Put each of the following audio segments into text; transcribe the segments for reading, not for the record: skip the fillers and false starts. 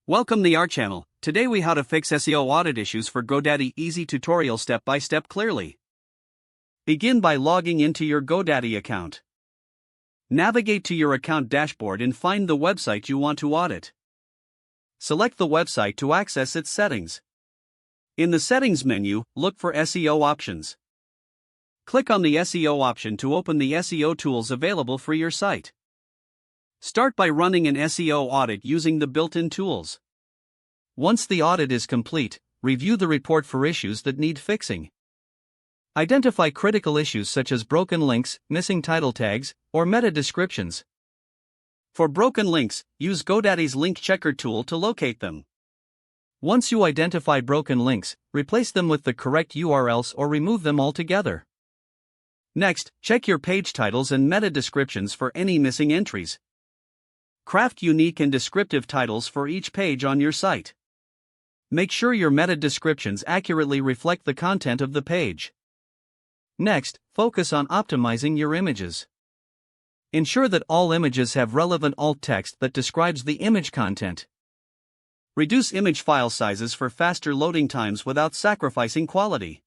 Welcome to our channel. Today we how to fix SEO audit issues for GoDaddy. Easy tutorial step by step clearly. Begin by logging into your GoDaddy account. Navigate to your account dashboard and find the website you want to audit. Select the website to access its settings. In the settings menu, look for SEO options. Click on the SEO option to open the SEO tools available for your site. Start by running an SEO audit using the built-in tools. Once the audit is complete, review the report for issues that need fixing. Identify critical issues such as broken links, missing title tags, or meta descriptions. For broken links, use GoDaddy's link checker tool to locate them. Once you identify broken links, replace them with the correct URLs or remove them altogether. Next, check your page titles and meta descriptions for any missing entries. Craft unique and descriptive titles for each page on your site. Make sure your meta descriptions accurately reflect the content of the page. Next, focus on optimizing your images. Ensure that all images have relevant alt text that describes the image content. Reduce image file sizes for faster loading times without sacrificing quality.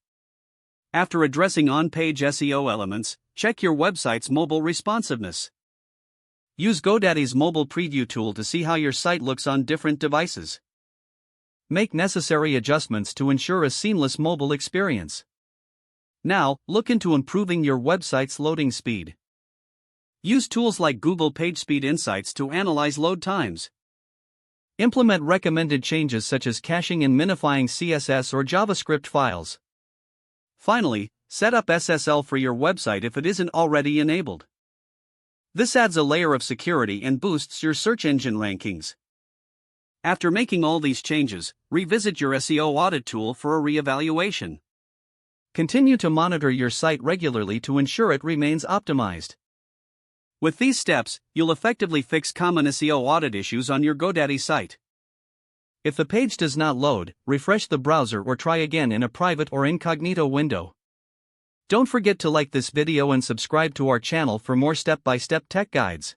After addressing on-page SEO elements, check your website's mobile responsiveness. Use GoDaddy's mobile preview tool to see how your site looks on different devices. Make necessary adjustments to ensure a seamless mobile experience. Now, look into improving your website's loading speed. Use tools like Google PageSpeed Insights to analyze load times. Implement recommended changes such as caching and minifying CSS or JavaScript files. Finally, set up SSL for your website if it isn't already enabled. This adds a layer of security and boosts your search engine rankings. After making all these changes, revisit your SEO audit tool for a re-evaluation. Continue to monitor your site regularly to ensure it remains optimized. With these steps, you'll effectively fix common SEO audit issues on your GoDaddy site. If the page does not load, refresh the browser or try again in a private or incognito window. Don't forget to like this video and subscribe to our channel for more step-by-step tech guides.